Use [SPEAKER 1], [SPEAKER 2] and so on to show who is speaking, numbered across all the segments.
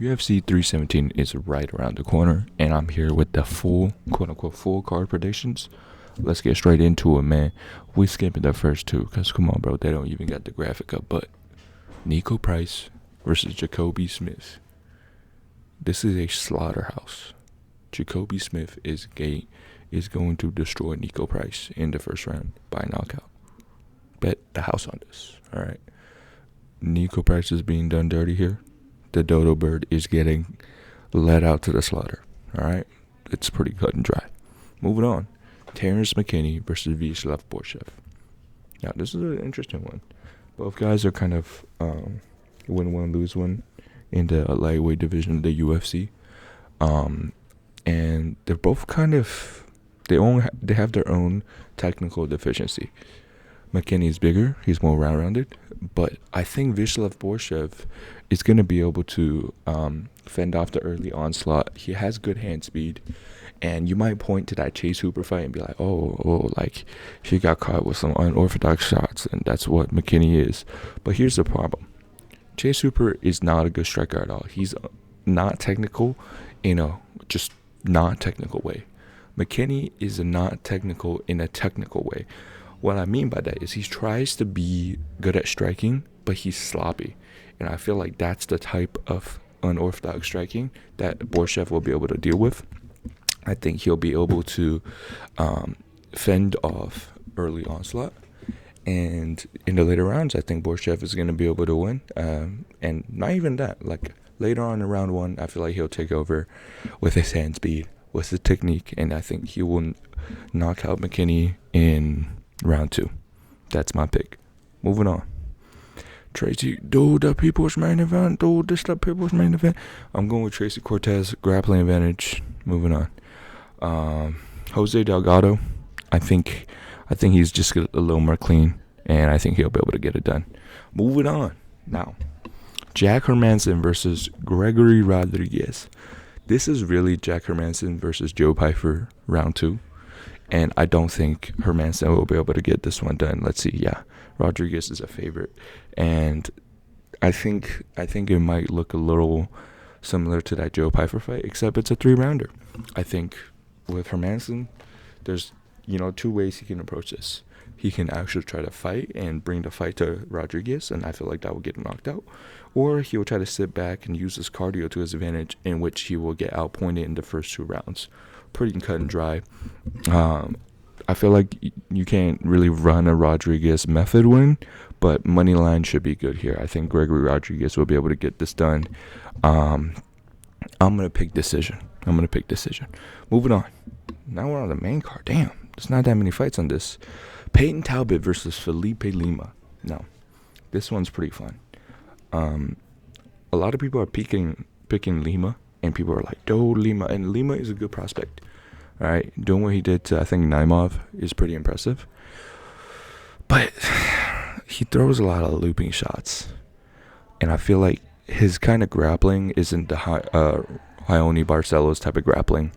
[SPEAKER 1] UFC 317 is right around the corner, and I'm here with the full, quote-unquote, full card predictions. Let's get straight into it, man. We skipping the first two, because come on, bro, they don't even got the graphic up, but Nico Price versus Jacoby Smith. This is a slaughterhouse. Jacoby Smith is going to destroy Nico Price in the first round by knockout. Bet the house on this, all right? Nico Price is being done dirty here. The dodo bird is getting let out to the slaughter, all right? It's pretty cut and dry. Moving on. Terrence McKinney versus Vyacheslav Borshev. Now, this is an interesting one. Both guys are kind of win one, lose one in the lightweight division of the UFC. And they're both kind of, they have their own technical deficiency. McKinney is bigger, he's more rounded, but I think Vyacheslav Borshev is going to be able to fend off the early onslaught. He has good hand speed, and you might point to that Chase Hooper fight and be like, like he got caught with some unorthodox shots, and that's what McKinney is. But here's the problem. Chase Hooper is not a good striker at all. He's not technical in a just not technical way. McKinney is not technical in a technical way. What I mean by that is he tries to be good at striking, but he's sloppy. And I feel like that's the type of unorthodox striking that Borshev will be able to deal with. I think he'll be able to fend off early onslaught. And in the later rounds, I think Borshev is going to be able to win. And not even that. Like later on in round one, I feel like he'll take over with his hand speed, with his technique. And I think he will knock out McKinney in round two. That's my pick. Moving on. Tracy, the people's main event. This the people's main event. I'm going with Tracy Cortez, grappling advantage. Moving on. Jose Delgado. I think he's just a little more clean, and I think he'll be able to get it done. Moving on. Now, Jack Hermansson versus Gregory Rodriguez. This is really Jack Hermansson versus Joe Pyfer round two. And I don't think Hermansson will be able to get this one done. Let's see. Yeah, Rodriguez is a favorite. And I think it might look a little similar to that Joe Pyfer fight, except it's a 3-rounder. I think with Hermansson, there's, two ways he can approach this. He can actually try to fight and bring the fight to Rodriguez, and I feel like that will get him knocked out. Or he will try to sit back and use his cardio to his advantage, in which he will get outpointed in the first 2 rounds. Pretty cut and dry. I feel like you can't really run a Rodriguez method win, but money line should be good here. I think Gregory Rodriguez will be able to get this done. I'm gonna pick decision. Moving on. Now we're on the main card. Damn, there's not that many fights on this. Peyton Talbot versus Felipe Lima. Now, this one's pretty fun. A lot of people are picking Lima. And people are like, Lima. And Lima is a good prospect. All right. Doing what he did to, I think, Naimov is pretty impressive. But he throws a lot of looping shots. And I feel like his kind of grappling isn't the Ione Barcelos type of grappling.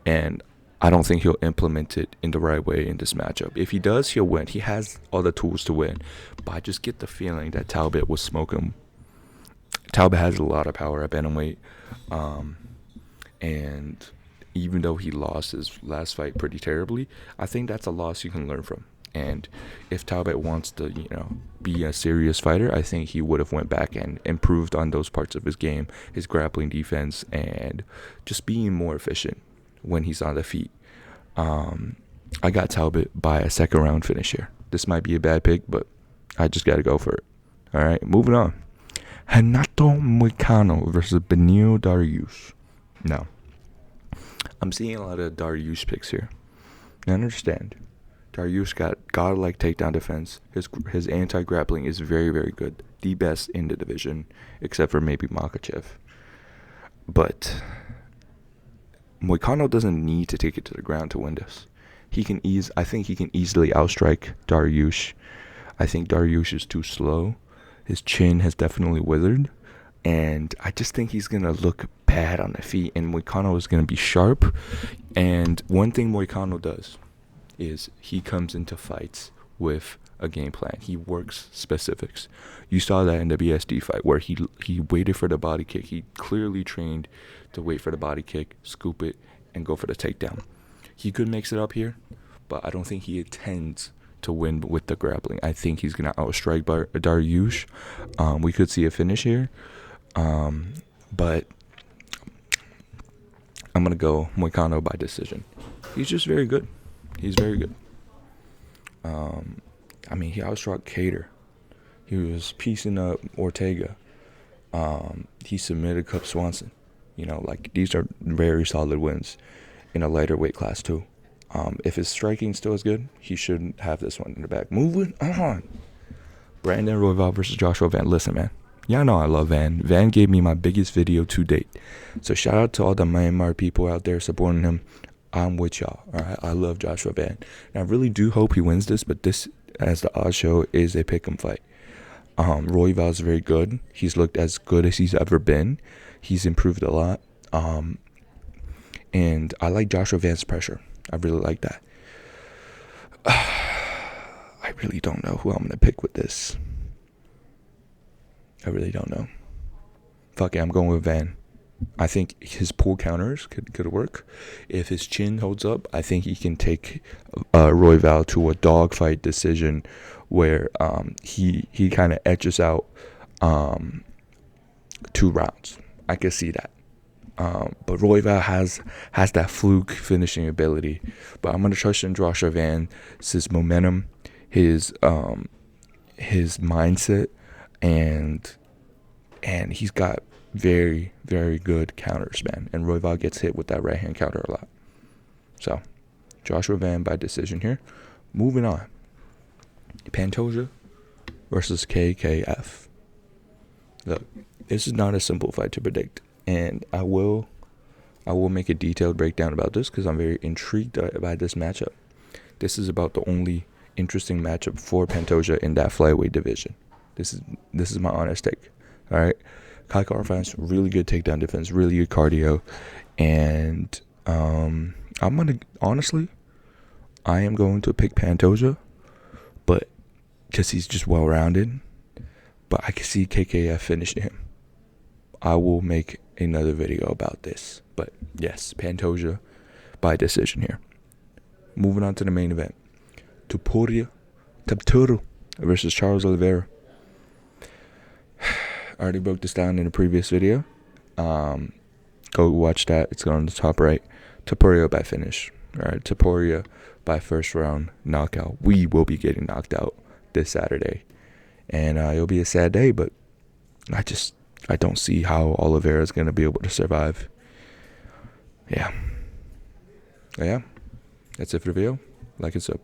[SPEAKER 1] And I don't think he'll implement it in the right way in this matchup. If he does, he'll win. He has all the tools to win. But I just get the feeling that Talbot will smoke him. Talbot has a lot of power at bantamweight. And even though he lost his last fight pretty terribly, I think that's a loss you can learn from. And if Talbot wants to, be a serious fighter, I think he would have went back and improved on those parts of his game, his grappling defense, and just being more efficient when he's on the feet. I got Talbot by a second round finish here. This might be a bad pick, but I just got to go for it. All right, moving on. Renato Moicano versus Beneil Dariush. Now, I'm seeing a lot of Dariush picks here. Now, understand, Dariush got godlike takedown defense. His anti-grappling is very, very good. The best in the division, except for maybe Makhachev. But Moicano doesn't need to take it to the ground to win this. I think he can easily outstrike Dariush. I think Dariush is too slow. His chin has definitely withered, and I just think he's going to look bad on the feet, and Moicano is going to be sharp. And one thing Moicano does is he comes into fights with a game plan. He works specifics. You saw that in the BSD fight where he waited for the body kick. He clearly trained to wait for the body kick, scoop it, and go for the takedown. He could mix it up here, but I don't think he intends to win with the grappling. I think he's going to outstrike Dariush. We could see a finish here, but I'm going to go Moicano by decision. He's just very good. He's very good. He outstruck Cater. He was piecing up Ortega. He submitted Cup Swanson. These are very solid wins in a lighter weight class too. If his striking still is good, he shouldn't have this one in the back. Moving on. Brandon Royval versus Joshua Van. Listen, man. Y'all know I love Van. Van gave me my biggest video to date. So shout out to all the Myanmar people out there supporting him. I'm with y'all. All right, I love Joshua Van. And I really do hope he wins this, but this, as the odds show, is a pick'em fight. Royval is very good. He's looked as good as he's ever been. He's improved a lot. And I like Joshua Van's pressure. I really like that. I really don't know who I'm going to pick with this. I really don't know. Fuck it, I'm going with Van. I think his pull counters could work. If his chin holds up, I think he can take Royval to a dogfight decision where he kind of etches out 2 rounds. I can see that. But Royval has that fluke finishing ability. But I'm going to trust in Joshua Van's momentum, his mindset, and he's got very, very good counters, man. And Royval gets hit with that right hand counter a lot. So, Joshua Van by decision here. Moving on. Pantoja versus KKF. Look, this is not a simple fight to predict. And I will make a detailed breakdown about this because I'm very intrigued by this matchup. This is about the only interesting matchup for Pantoja in that flyweight division. This is my honest take. All right, Kai Car-Fans, really good takedown defense, really good cardio, and I am going to pick Pantoja, but because he's just well rounded. But I can see KKF finishing him. I will make another video about this. But yes, Pantoja by decision here. Moving on to the main event. Topuria versus Charles Oliveira. I already broke this down in a previous video. Go watch that. It's on the top right. Topuria by finish. Alright, Topuria by first round knockout. We will be getting knocked out this Saturday. And it'll be a sad day, but I don't see how Oliveira is going to be able to survive. Yeah. That's it for the video. Like and sub.